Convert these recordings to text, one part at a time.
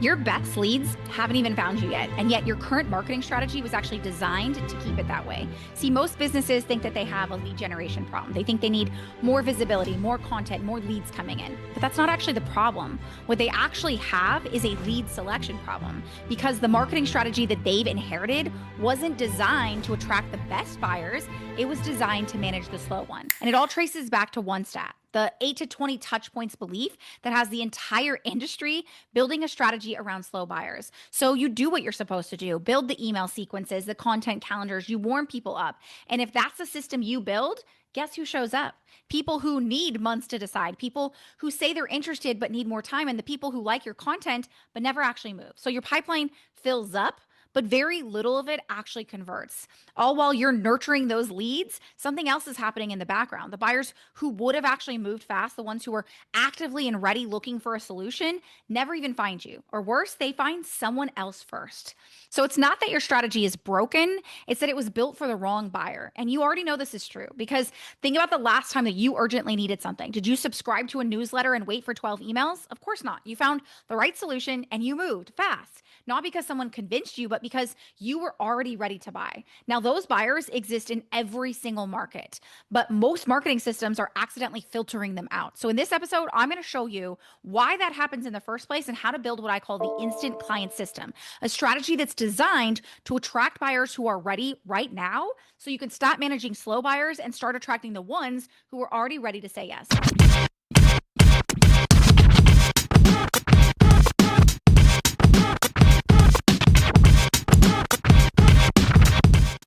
Your best leads haven't even found you yet, and yet your current marketing strategy was actually designed to keep it that way. See, most businesses think that they have a lead generation problem. They think they need more visibility, more content, more leads coming in. But that's not actually the problem. What they actually have is a lead selection problem because the marketing strategy that they've inherited wasn't designed to attract the best buyers. It was designed to manage the slow one. And it all traces back to one stat: the 8 to 20 touch points belief that has the entire industry building a strategy around slow buyers. So you do what you're supposed to do, build the email sequences, the content calendars, you warm people up. And if that's the system you build, guess who shows up? People who need months to decide, people who say they're interested but need more time, and the people who like your content but never actually move. So your pipeline fills up, but very little of it actually converts. All while you're nurturing those leads, something else is happening in the background. The buyers who would have actually moved fast, the ones who were actively and ready looking for a solution, never even find you. Or worse, they find someone else first. So it's not that your strategy is broken, it's that it was built for the wrong buyer. And you already know this is true because think about the last time that you urgently needed something. Did you subscribe to a newsletter and wait for 12 emails? Of course not. You found the right solution and you moved fast. Not because someone convinced you, but because you were already ready to buy. Now, those buyers exist in every single market, but most marketing systems are accidentally filtering them out. So in this episode, I'm going to show you why that happens in the first place and how to build what I call the instant client system, a strategy that's designed to attract buyers who are ready right now so you can stop managing slow buyers and start attracting the ones who are already ready to say yes.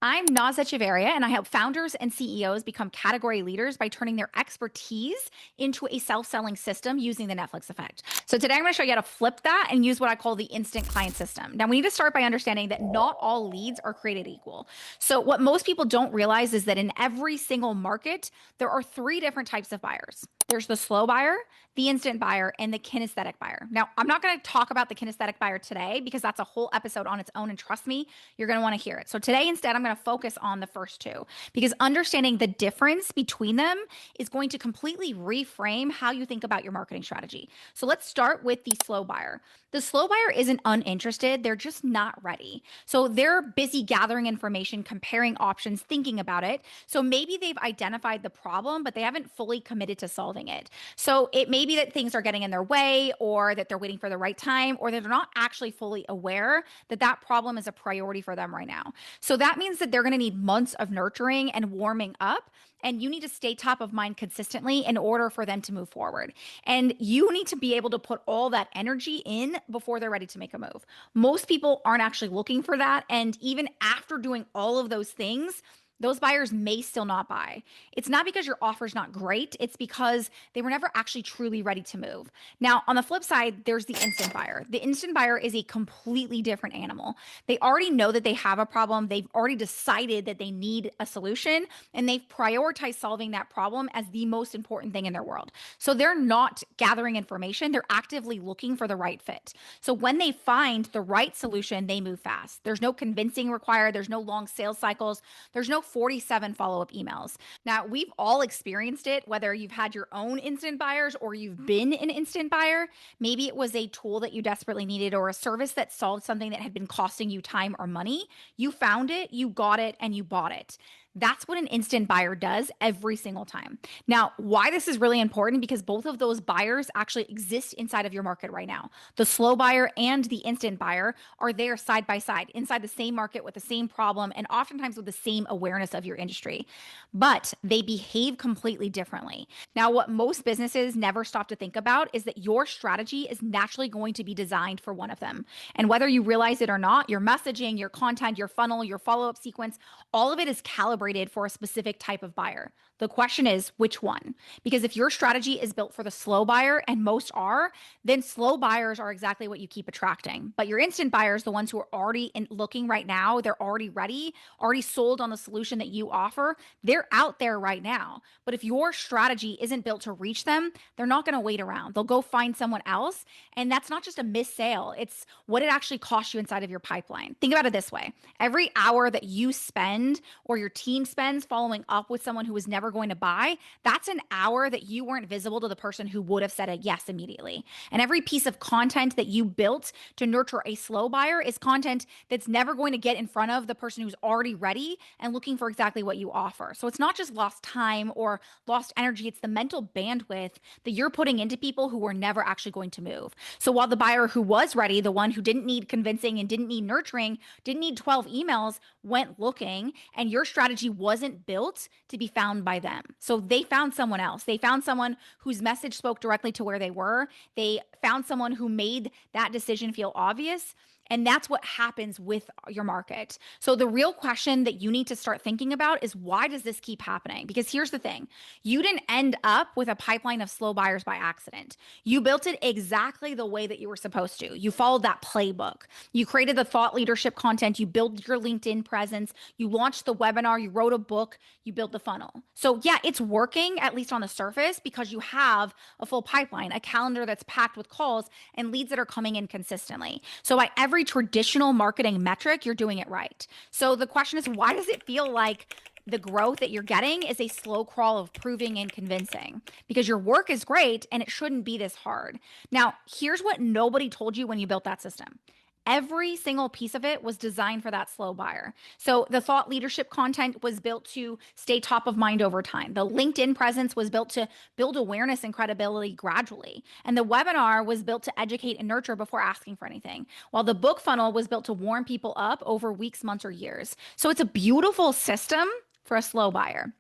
I'm Naz Echeverria, and I help founders and CEOs become category leaders by turning their expertise into a self-selling system using the Netflix effect. So today I'm going to show you how to flip that and use what I call the instant client system. Now, we need to start by understanding that not all leads are created equal. So what most people don't realize is that in every single market, there are 3 different types of buyers. There's the slow buyer, the instant buyer, and the kinesthetic buyer. Now, I'm not going to talk about the kinesthetic buyer today because that's a whole episode on its own. And trust me, you're going to want to hear it. So today, instead, I'm going to focus on the first 2 because understanding the difference between them is going to completely reframe how you think about your marketing strategy. So let's start with the slow buyer. The slow buyer isn't uninterested. They're just not ready. So they're busy gathering information, comparing options, thinking about it. So maybe they've identified the problem, but they haven't fully committed to solving it. So it may be that things are getting in their way, or that they're waiting for the right time, or that they're not actually fully aware that that problem is a priority for them right now. So that means that they're going to need months of nurturing and warming up. And you need to stay top of mind consistently in order for them to move forward. And you need to be able to put all that energy in before they're ready to make a move. Most people aren't actually looking for that. And even after doing all of those things, those buyers may still not buy. It's not because your offer is not great. It's because they were never actually truly ready to move. Now, on the flip side, there's the instant buyer. The instant buyer is a completely different animal. They already know that they have a problem. They've already decided that they need a solution, and they've prioritized solving that problem as the most important thing in their world. So they're not gathering information. They're actively looking for the right fit. So when they find the right solution, they move fast. There's no convincing required. There's no long sales cycles. There's no 47 follow-up emails. Now, we've all experienced it, whether you've had your own instant buyers or you've been an instant buyer. Maybe it was a tool that you desperately needed or a service that solved something that had been costing you time or money. You found it, you got it, and you bought it. That's what an instant buyer does every single time. Now, why this is really important, because both of those buyers actually exist inside of your market right now. The slow buyer and the instant buyer are there side by side inside the same market with the same problem and oftentimes with the same awareness of your industry, but they behave completely differently. Now, what most businesses never stop to think about is that your strategy is naturally going to be designed for one of them. And whether you realize it or not, your messaging, your content, your funnel, your follow-up sequence, all of it is calibrated for a specific type of buyer. The question is, which one? Because if your strategy is built for the slow buyer, and most are, then slow buyers are exactly what you keep attracting. But your instant buyers, the ones who are already looking right now, they're already ready, already sold on the solution that you offer, they're out there right now. But if your strategy isn't built to reach them, they're not going to wait around. They'll go find someone else. And that's not just a missed sale. It's what it actually costs you inside of your pipeline. Think about it this way. Every hour that you spend or your team spends following up with someone who was never never going to buy, that's an hour that you weren't visible to the person who would have said a yes immediately. And every piece of content that you built to nurture a slow buyer is content that's never going to get in front of the person who's already ready and looking for exactly what you offer. So it's not just lost time or lost energy, it's the mental bandwidth that you're putting into people who were never actually going to move. So while the buyer who was ready, the one who didn't need convincing and didn't need nurturing, didn't need 12 emails, went looking, and your strategy wasn't built to be found by them. So they found someone else. They found someone whose message spoke directly to where they were. They found someone who made that decision feel obvious. And that's what happens with your market. So the real question that you need to start thinking about is, why does this keep happening? Because here's the thing. You didn't end up with a pipeline of slow buyers by accident. You built it exactly the way that you were supposed to. You followed that playbook. You created the thought leadership content. You built your LinkedIn presence. You launched the webinar. You wrote a book. You built the funnel. So yeah, it's working, at least on the surface, because you have a full pipeline, a calendar that's packed with calls and leads that are coming in consistently. So by every traditional marketing metric, you're doing it right. So the question is, why does it feel like the growth that you're getting is a slow crawl of proving and convincing? Because your work is great and it shouldn't be this hard. Now, here's what nobody told you when you built that system. Every single piece of it was designed for that slow buyer. So the thought leadership content was built to stay top of mind over time. The LinkedIn presence was built to build awareness and credibility gradually. And the webinar was built to educate and nurture before asking for anything. While the book funnel was built to warm people up over weeks, months, or years. So it's a beautiful system for a slow buyer.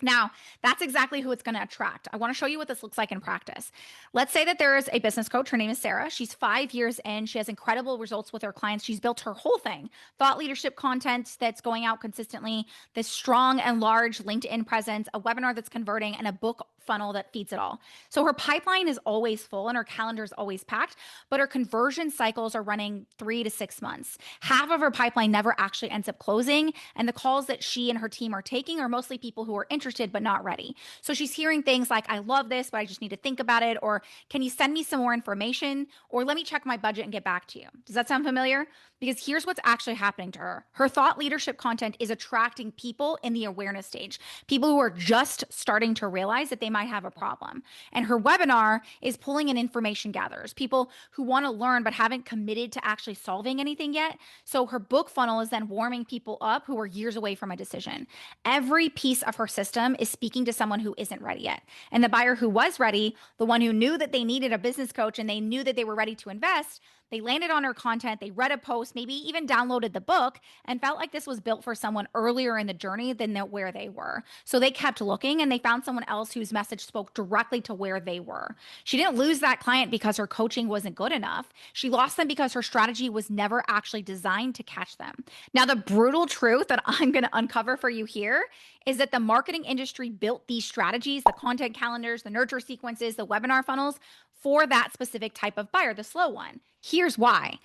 Now, that's exactly who it's going to attract. I want to show you what this looks like in practice. Let's say that there is a business coach. Her name is Sarah. She's 5 years in. She has incredible results with her clients. She's built her whole thing, thought leadership content that's going out consistently, this strong and large LinkedIn presence, a webinar that's converting, and a book funnel that feeds it all. So her pipeline is always full and her calendar is always packed, but her conversion cycles are running 3 to 6 months. Half of her pipeline never actually ends up closing. And the calls that she and her team are taking are mostly people who are interested but not ready. So she's hearing things like, I love this, but I just need to think about it. Or can you send me some more information? Or let me check my budget and get back to you. Does that sound familiar? Because here's what's actually happening to her. Her thought leadership content is attracting people in the awareness stage, people who are just starting to realize that they might have a problem. And her webinar is pulling in information gatherers, people who want to learn but haven't committed to actually solving anything yet. So her book funnel is then warming people up who are years away from a decision. Every piece of her system is speaking to someone who isn't ready yet. And the buyer who was ready, the one who knew that they needed a business coach and they knew that they were ready to invest, they landed on her content, they read a post, maybe even downloaded the book, and felt like this was built for someone earlier in the journey than where they were. So they kept looking and they found someone else whose message spoke directly to where they were. She didn't lose that client because her coaching wasn't good enough. She lost them because her strategy was never actually designed to catch them. Now, the brutal truth that I'm going to uncover for you here is that the marketing industry built these strategies, the content calendars, the nurture sequences, the webinar funnels, for that specific type of buyer, the slow one. Here's why.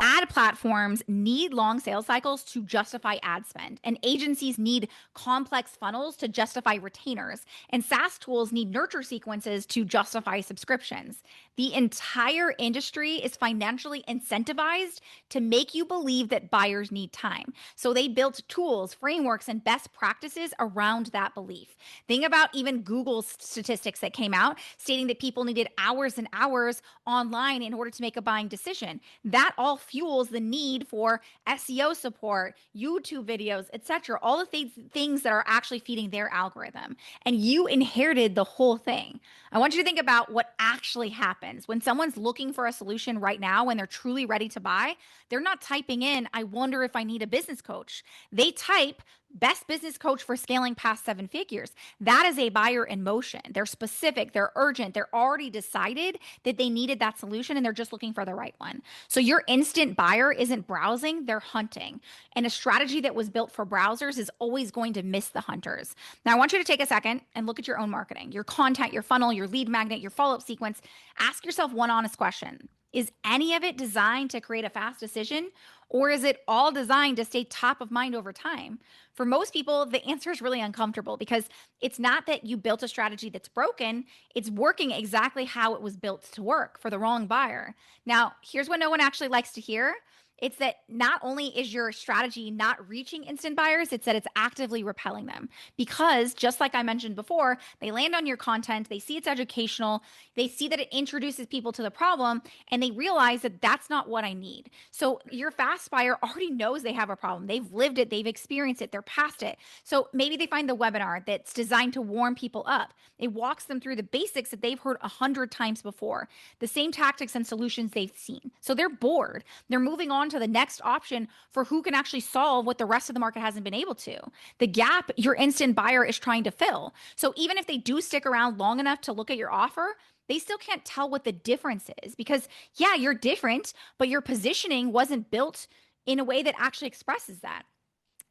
Ad platforms need long sales cycles to justify ad spend, and agencies need complex funnels to justify retainers, and SaaS tools need nurture sequences to justify subscriptions. The entire industry is financially incentivized to make you believe that buyers need time. So they built tools, frameworks, and best practices around that belief. Think about even Google's statistics that came out stating that people needed hours and hours online in order to make a buying decision. That all fuels the need for SEO support, YouTube videos, etc. All of these things that are actually feeding their algorithm. And you inherited the whole thing. I want you to think about what actually happens when someone's looking for a solution right now, when they're truly ready to buy. They're not typing in, I wonder if I need a business coach. They type, best business coach for scaling past 7 figures. That is a buyer in motion. They're specific, they're urgent, they're already decided that they needed that solution and they're just looking for the right one. So your instant buyer isn't browsing, they're hunting. And a strategy that was built for browsers is always going to miss the hunters. Now, I want you to take a second and look at your own marketing, your content, your funnel, your lead magnet, your follow-up sequence. Ask yourself one honest question. Is any of it designed to create a fast decision, or is it all designed to stay top of mind over time? For most people, the answer is really uncomfortable because it's not that you built a strategy that's broken, it's working exactly how it was built to work for the wrong buyer. Now, here's what no one actually likes to hear It's that not only is your strategy not reaching instant buyers, it's that it's actively repelling them. Because just like I mentioned before, they land on your content, they see it's educational, they see that it introduces people to the problem, and they realize that that's not what I need. So your fast buyer already knows they have a problem. They've lived it, they've experienced it, they're past it. So maybe they find the webinar that's designed to warm people up. It walks them through the basics that they've heard 100 times before, the same tactics and solutions they've seen. So they're bored. They're moving on to the next option for who can actually solve what the rest of the market hasn't been able to. The gap your instant buyer is trying to fill. So even if they do stick around long enough to look at your offer, they still can't tell what the difference is because, yeah, you're different, but your positioning wasn't built in a way that actually expresses that.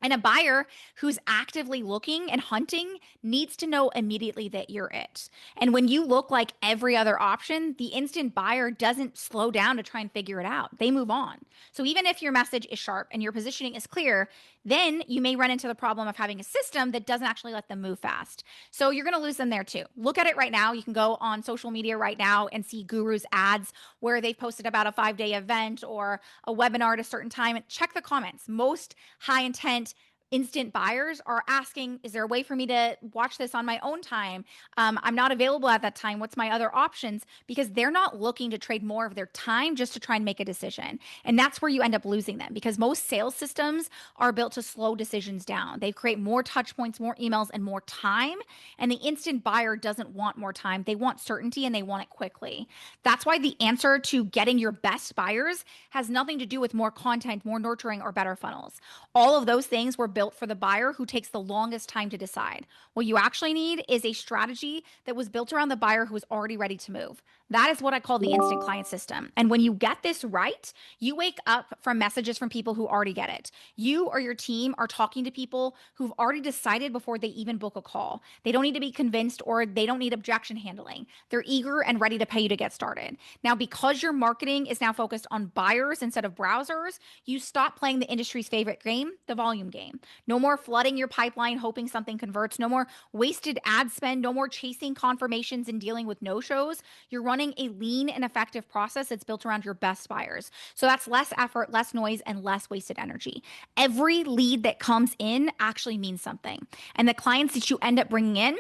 And a buyer who's actively looking and hunting needs to know immediately that you're it. And when you look like every other option, the instant buyer doesn't slow down to try and figure it out. They move on. So even if your message is sharp and your positioning is clear, then you may run into the problem of having a system that doesn't actually let them move fast. So you're going to lose them there too. Look at it right now. You can go on social media right now and see gurus ads where they've posted about a 5-day event or a webinar at a certain time. And check the comments. Most high intent instant buyers are asking, is there a way for me to watch this on my own time? I'm not available at that time. What's my other options? Because they're not looking to trade more of their time just to try and make a decision. And that's where you end up losing them because most sales systems are built to slow decisions down. They create more touch points, more emails, and more time. And the instant buyer doesn't want more time. They want certainty and they want it quickly. That's why the answer to getting your best buyers has nothing to do with more content, more nurturing, or better funnels. All of those things were built for the buyer who takes the longest time to decide. What you actually need is a strategy that was built around the buyer who is already ready to move. That is what I call the instant client system. And when you get this right, you wake up from messages from people who already get it. You or your team are talking to people who've already decided before they even book a call. They don't need to be convinced or they don't need objection handling. They're eager and ready to pay you to get started. Now, because your marketing is now focused on buyers instead of browsers, you stop playing the industry's favorite game, the volume game. No more flooding your pipeline hoping something converts. No more wasted ad spend. No more chasing confirmations and dealing with no-shows. You're running a lean and effective process that's built around your best buyers. So that's less effort, less noise, and less wasted energy. Every lead that comes in actually means something. And the clients that you end up bringing in,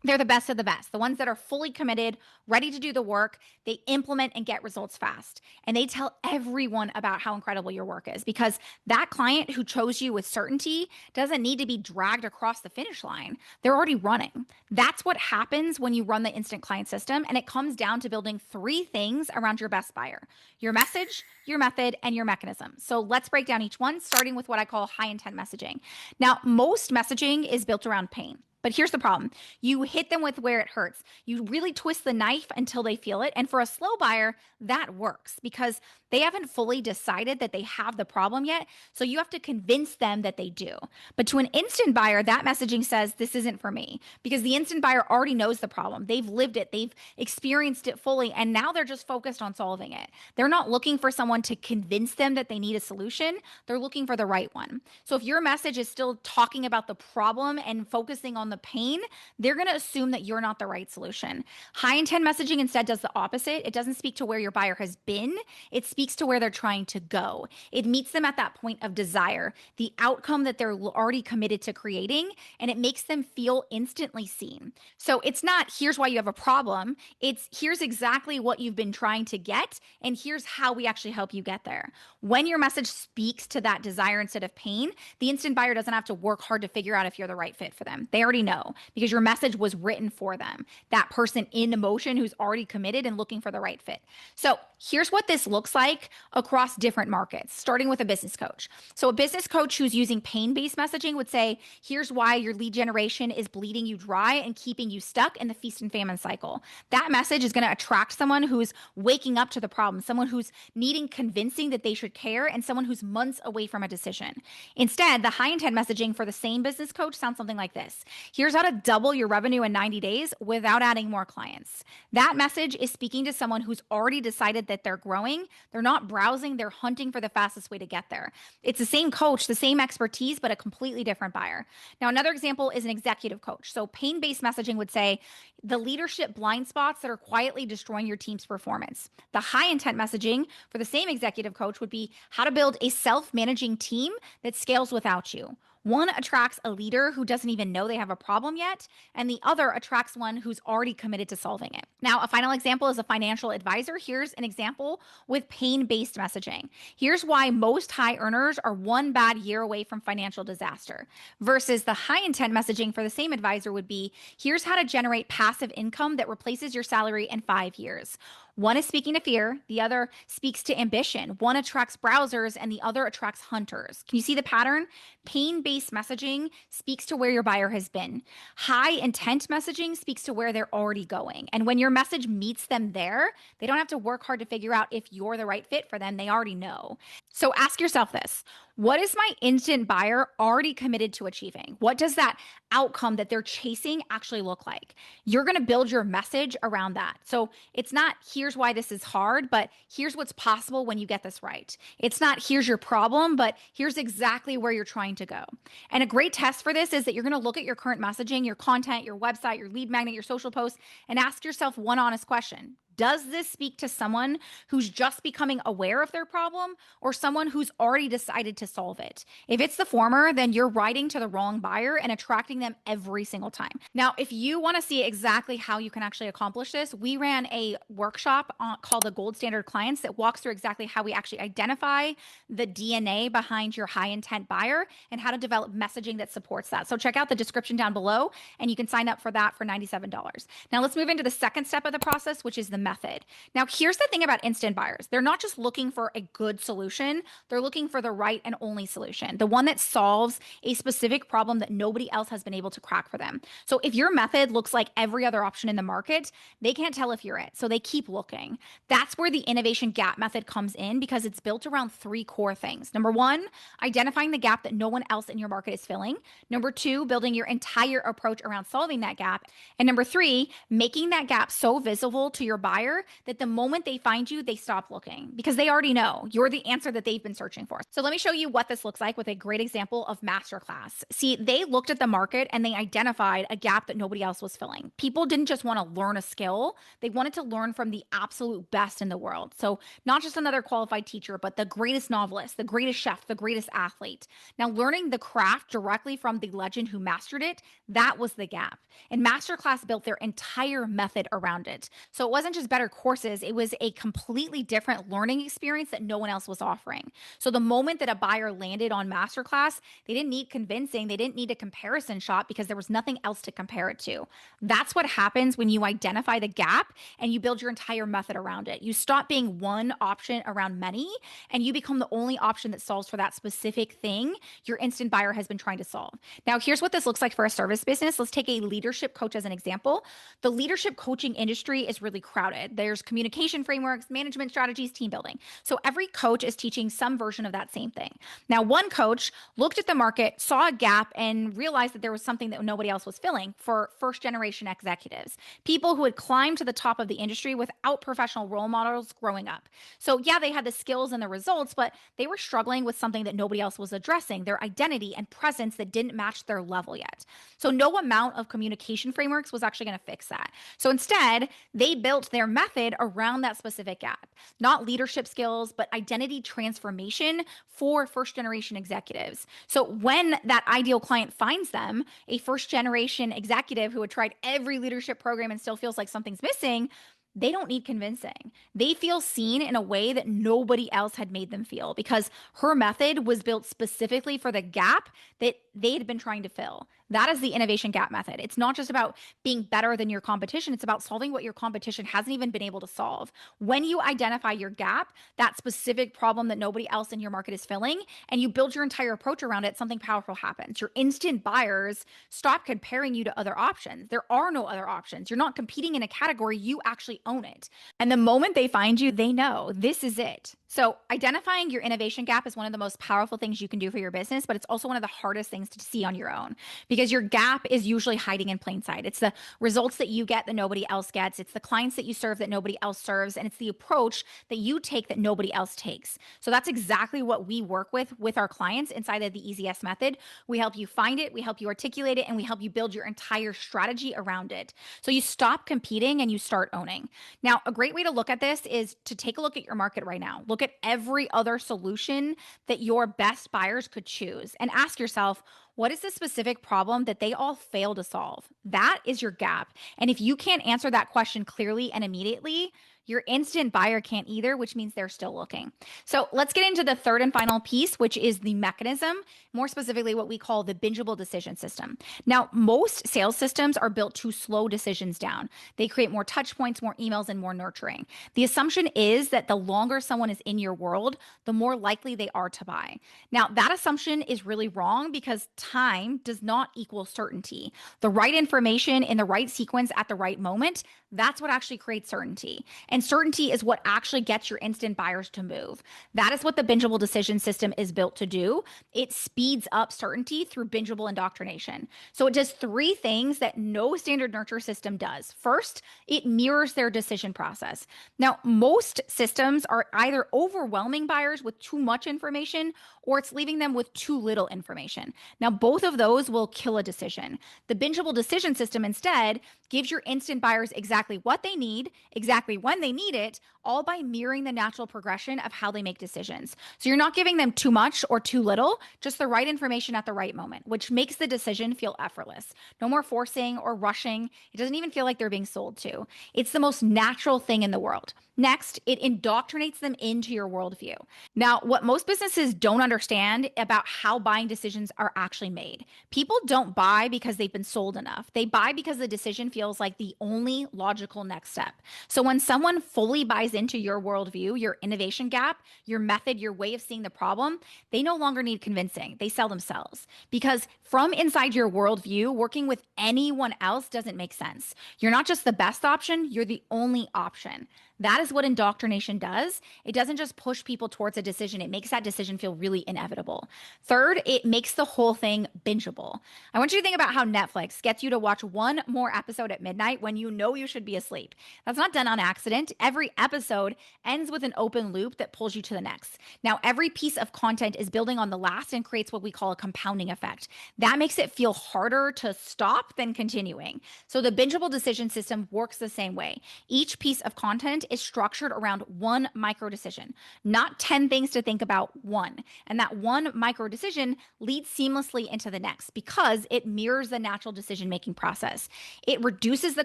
they're the best of the best, the ones that are fully committed, ready to do the work. They implement and get results fast. And they tell everyone about how incredible your work is because that client who chose you with certainty doesn't need to be dragged across the finish line. They're already running. That's what happens when you run the instant client system. And it comes down to building 3 things around your best buyer: your message, your method, and your mechanism. So let's break down each one, starting with what I call high intent messaging. Now, most messaging is built around pain. But here's the problem. You hit them with where it hurts. You really twist the knife until they feel it. And for a slow buyer, that works because they haven't fully decided that they have the problem yet. So you have to convince them that they do. But to an instant buyer, that messaging says, this isn't for me because the instant buyer already knows the problem. They've lived it. They've experienced it fully. And now they're just focused on solving it. They're not looking for someone to convince them that they need a solution. They're looking for the right one. So if your message is still talking about the problem and focusing on the pain, they're going to assume that you're not the right solution. High intent messaging instead does the opposite. It doesn't speak to where your buyer has been. It speaks to where they're trying to go. It meets them at that point of desire, the outcome that they're already committed to creating, and it makes them feel instantly seen. So it's not, here's why you have a problem. It's, here's exactly what you've been trying to get, and here's how we actually help you get there. When your message speaks to that desire instead of pain, the instant buyer doesn't have to work hard to figure out if you're the right fit for them. They already know because your message was written for them, that person in emotion who's already committed and looking for the right fit. So here's what this looks like across different markets, starting with a business coach. So a business coach who's using pain-based messaging would say, here's why your lead generation is bleeding you dry and keeping you stuck in the feast and famine cycle. That message is going to attract someone who's waking up to the problem, someone who's needing convincing that they should care, and someone who's months away from a decision. Instead, the high intent messaging for the same business coach sounds something like this. Here's how to double your revenue in 90 days without adding more clients. That message is speaking to someone who's already decided that they're growing. They're not browsing, they're hunting for the fastest way to get there. It's the same coach, the same expertise, but a completely different buyer. Now, another example is an executive coach. So, pain based messaging would say the leadership blind spots that are quietly destroying your team's performance. The high intent messaging for the same executive coach would be how to build a self managing team that scales without you. One attracts a leader who doesn't even know they have a problem yet, and the other attracts one who's already committed to solving it. Now, a final example is a financial advisor. Here's an example with pain based messaging. Here's why most high earners are one bad year away from financial disaster, versus the high intent messaging for the same advisor would be here's how to generate passive income that replaces your salary in 5 years. One is speaking to fear, the other speaks to ambition. One attracts browsers and the other attracts hunters. Can you see the pattern? Pain based messaging speaks to where your buyer has been. High intent messaging speaks to where they're already going. And when your message meets them there, they don't have to work hard to figure out if you're the right fit for them. They already know. So ask yourself this: what is my instant buyer already committed to achieving? What does that outcome that they're chasing actually look like? You're going to build your message around that. So it's not here's why this is hard, but here's what's possible when you get this right. It's not here's your problem, but here's exactly where you're trying to go. And a great test for this is that you're going to look at your current messaging, your content, your website, your lead magnet, your social posts, and ask yourself one honest question. Does this speak to someone who's just becoming aware of their problem or someone who's already decided to solve it? If it's the former, then you're writing to the wrong buyer and attracting them every single time. Now, if you want to see exactly how you can actually accomplish this, we ran a workshop called the Gold Standard Clients that walks through exactly how we actually identify the DNA behind your high intent buyer and how to develop messaging that supports that. So check out the description down below and you can sign up for that for $97. Now let's move into the second step of the process, which is the method. Now, here's the thing about instant buyers. They're not just looking for a good solution. They're looking for the right and only solution, the one that solves a specific problem that nobody else has been able to crack for them. So if your method looks like every other option in the market, they can't tell if you're it. So they keep looking. That's where the innovation gap method comes in because it's built around three core things. Number one, identifying the gap that no one else in your market is filling. Number two, building your entire approach around solving that gap. And number three, making that gap so visible to your buyer that the moment they find you, they stop looking because they already know you're the answer that they've been searching for. So let me show you what this looks like with a great example of masterclass. See, they looked at the market and they identified a gap that nobody else was filling. People didn't just want to learn a skill. They wanted to learn from the absolute best in the world. So not just another qualified teacher, but the greatest novelist, the greatest chef, the greatest athlete. Now, learning the craft directly from the legend who mastered it, that was the gap. And masterclass built their entire method around it. So it wasn't just better courses, it was a completely different learning experience that no one else was offering. So the moment that a buyer landed on masterclass, they didn't need convincing, they didn't need a comparison shot because there was nothing else to compare it to. That's what happens when you identify the gap and you build your entire method around it. You stop being one option around many and you become the only option that solves for that specific thing your instant buyer has been trying to solve. Now, here's what this looks like for a service business. Let's take a leadership coach as an example. The leadership coaching industry is really crowded. There's communication frameworks, management strategies, team building. So every coach is teaching some version of that same thing. Now, one coach looked at the market, saw a gap, and realized that there was something that nobody else was filling for first generation executives, people who had climbed to the top of the industry without professional role models growing up. So yeah, they had the skills and the results, but they were struggling with something that nobody else was addressing, their identity and presence that didn't match their level yet. So no amount of communication frameworks was actually going to fix that. So instead, they built their method around that specific gap, not leadership skills, but identity transformation for first generation executives. So when that ideal client finds them, a first generation executive who had tried every leadership program and still feels like something's missing, they don't need convincing. They feel seen in a way that nobody else had made them feel because her method was built specifically for the gap that they had been trying to fill. That is the innovation gap method. It's not just about being better than your competition. It's about solving what your competition hasn't even been able to solve. When you identify your gap, that specific problem that nobody else in your market is filling, and you build your entire approach around it, something powerful happens. Your instant buyers stop comparing you to other options. There are no other options. You're not competing in a category. You actually own it. And the moment they find you, they know this is it. So, identifying your innovation gap is one of the most powerful things you can do for your business, but it's also one of the hardest things to see on your own because your gap is usually hiding in plain sight. It's the results that you get that nobody else gets, it's the clients that you serve that nobody else serves, and it's the approach that you take that nobody else takes. So, that's exactly what we work with our clients inside of the EasyS method. We help you find it, we help you articulate it, and we help you build your entire strategy around it. So, you stop competing and you start owning. Now, a great way to look at this is to take a look at your market right now. Look at every other solution that your best buyers could choose and ask yourself, what is the specific problem that they all fail to solve? That is your gap. And if you can't answer that question clearly and immediately, your instant buyer can't either, which means they're still looking. So let's get into the third and final piece, which is the mechanism, more specifically, what we call the bingeable decision system. Now, most sales systems are built to slow decisions down. They create more touch points, more emails, and more nurturing. The assumption is that the longer someone is in your world, the more likely they are to buy. Now, that assumption is really wrong because time does not equal certainty. The right information in the right sequence at the right moment, that's what actually creates certainty. And certainty is what actually gets your instant buyers to move. That is what the bingeable decision system is built to do. It speeds up certainty through bingeable indoctrination. So it does three things that no standard nurture system does. First, it mirrors their decision process. Now, most systems are either overwhelming buyers with too much information or it's leaving them with too little information. Now, both of those will kill a decision. The bingeable decision system instead gives your instant buyers exactly what they need, exactly when they need it, all by mirroring the natural progression of how they make decisions. So you're not giving them too much or too little, just the right information at the right moment, which makes the decision feel effortless. No more forcing or rushing. It doesn't even feel like they're being sold to. It's the most natural thing in the world. Next, it indoctrinates them into your worldview. Now, what most businesses don't understand about how buying decisions are actually made. People don't buy because they've been sold enough. They buy because the decision feels like the only logical next step. So when someone fully buys into your worldview, your innovation gap, your method, your way of seeing the problem, they no longer need convincing. They sell themselves because from inside your worldview, working with anyone else doesn't make sense. You're not just the best option, you're the only option. That is what indoctrination does. It doesn't just push people towards a decision, it makes that decision feel really inevitable. Third, it makes the whole thing bingeable. I want you to think about how Netflix gets you to watch one more episode at midnight when you know you should be asleep. That's not done on accident. Every episode ends with an open loop that pulls you to the next. Now, every piece of content is building on the last and creates what we call a compounding effect. That makes it feel harder to stop than continuing. So the bingeable decision system works the same way. Each piece of content is structured around one micro decision, not 10 things to think about, one. And that one micro decision leads seamlessly into the next because it mirrors the natural decision making process. It reduces the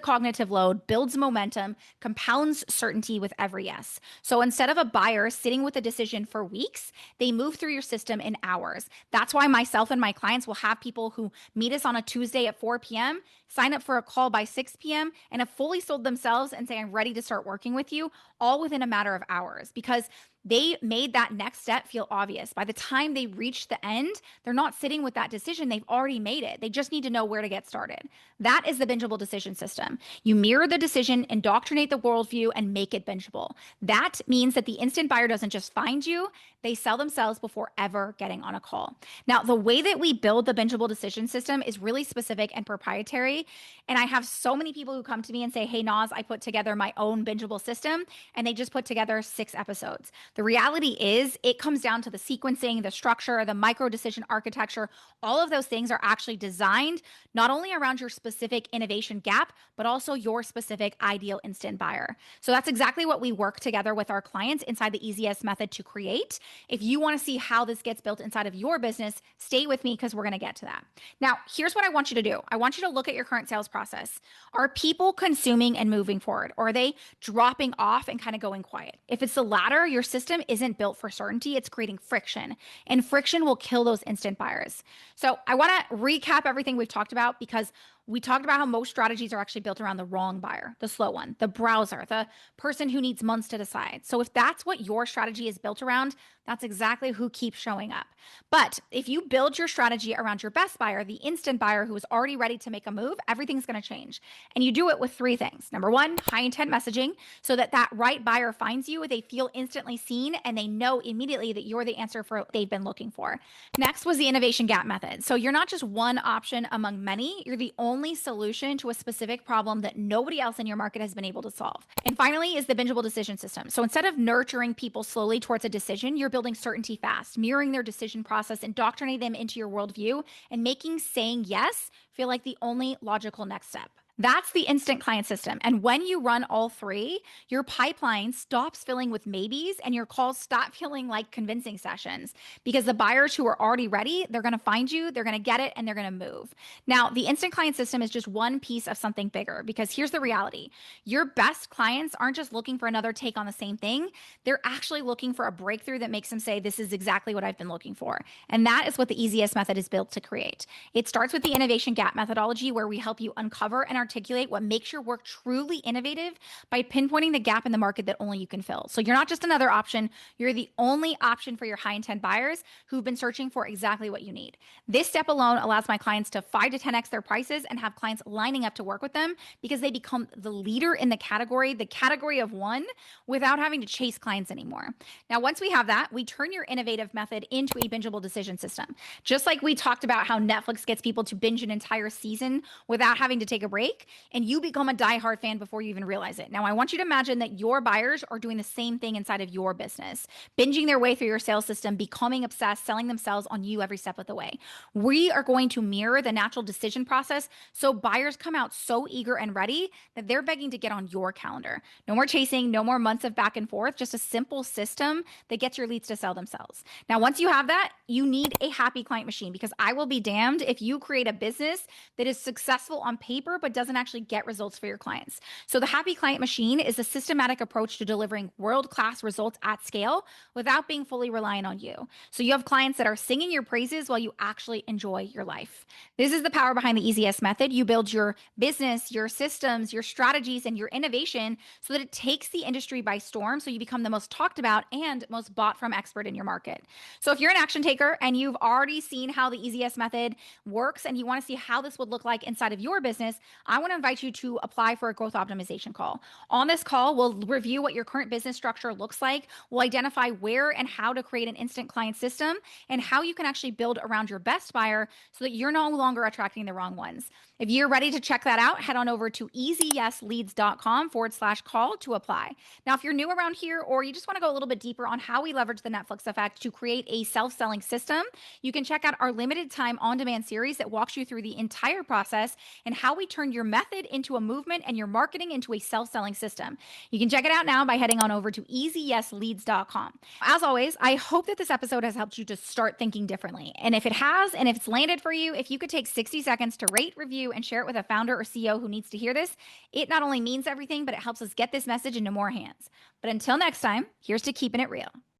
cognitive load, builds momentum, compounds certainty with every yes. So instead of a buyer sitting with a decision for weeks, they move through your system in hours. That's why myself and my clients will have people who meet us on a Tuesday at 4 p.m., sign up for a call by 6 p.m., and have fully sold themselves and say, I'm ready to start working with you, all within a matter of hours because they made that next step feel obvious. By the time they reach the end, they're not sitting with that decision. They've already made it. They just need to know where to get started. That is the bingeable decision system. You mirror the decision, indoctrinate the worldview, and make it bingeable. That means that the instant buyer doesn't just find you, they sell themselves before ever getting on a call. Now, the way that we build the bingeable decision system is really specific and proprietary. And I have so many people who come to me and say, hey, Naz, I put together my own bingeable system, and they just put together 6 episodes. The reality is it comes down to the sequencing, the structure, the micro decision architecture. All of those things are actually designed not only around your specific innovation gap, but also your specific ideal instant buyer. So that's exactly what we work together with our clients inside the EasyS method to create. If you want to see how this gets built inside of your business, stay with me because we're going to get to that. Now, here's what I want you to do. I want you to look at your current sales process. Are people consuming and moving forward? Or are they dropping off and kind of going quiet? If it's the latter, your system isn't built for certainty. It's creating friction, and friction will kill those instant buyers. So I want to recap everything we've talked about because We talked about how most strategies are actually built around the wrong buyer, the slow one, the browser, the person who needs months to decide. So if that's what your strategy is built around, that's exactly who keeps showing up. But if you build your strategy around your best buyer, the instant buyer who is already ready to make a move, everything's going to change. And you do it with three things. Number one, high intent messaging, so that that right buyer finds you, they feel instantly seen, and they know immediately that you're the answer for what they've been looking for. Next was the innovation gap method. So you're not just one option among many, you're the only solution to a specific problem that nobody else in your market has been able to solve. And finally is the bingeable decision system. So instead of nurturing people slowly towards a decision, you're building certainty fast, mirroring their decision process, indoctrinating them into your worldview, and making saying yes feel like the only logical next step. That's the instant client system. And when you run all three, your pipeline stops filling with maybes and your calls stop feeling like convincing sessions, because the buyers who are already ready, they're going to find you, they're going to get it, and they're going to move. Now, the instant client system is just one piece of something bigger, because here's the reality. Your best clients aren't just looking for another take on the same thing. They're actually looking for a breakthrough that makes them say, this is exactly what I've been looking for. And that is what the easiest method is built to create. It starts with the innovation gap methodology, where we help you uncover and articulate what makes your work truly innovative by pinpointing the gap in the market that only you can fill. So you're not just another option, you're the only option for your high intent buyers who've been searching for exactly what you need. This step alone allows my clients to 5 to 10x their prices and have clients lining up to work with them, because they become the leader in the category of one, without having to chase clients anymore. Now, once we have that, we turn your innovative method into a bingeable decision system. Just like we talked about how Netflix gets people to binge an entire season without having to take a break, and you become a diehard fan before you even realize it. Now, I want you to imagine that your buyers are doing the same thing inside of your business, binging their way through your sales system, becoming obsessed, selling themselves on you every step of the way. We are going to mirror the natural decision process, so buyers come out so eager and ready that they're begging to get on your calendar. No more chasing, no more months of back and forth, just a simple system that gets your leads to sell themselves. Now, once you have that, you need a happy client machine, because I will be damned if you create a business that is successful on paper but doesn't actually get results for your clients. So the happy client machine is a systematic approach to delivering world-class results at scale without being fully reliant on you. So you have clients that are singing your praises while you actually enjoy your life. This is the power behind the easiest method. You build your business, your systems, your strategies, and your innovation so that it takes the industry by storm, so you become the most talked about and most bought from expert in your market. So if you're an action taker and you've already seen how the easiest method works and you want to see how this would look like inside of your business, I want to invite you to apply for a growth optimization call. On this call, we'll review what your current business structure looks like. We'll identify where and how to create an instant client system, and how you can actually build around your best buyer so that you're no longer attracting the wrong ones. If you're ready to check that out, head on over to easyesleads.com/call to apply. Now, if you're new around here, or you just want to go a little bit deeper on how we leverage the Netflix effect to create a self-selling system, you can check out our limited time on-demand series that walks you through the entire process and how we turn your method into a movement and your marketing into a self-selling system. You can check it out now by heading on over to easyesleads.com. As always, I hope that this episode has helped you to start thinking differently. And if it has, and if it's landed for you, if you could take 60 seconds to rate, review, and share it with a founder or CEO who needs to hear this, it not only means everything, but it helps us get this message into more hands. But until next time, here's to keeping it real.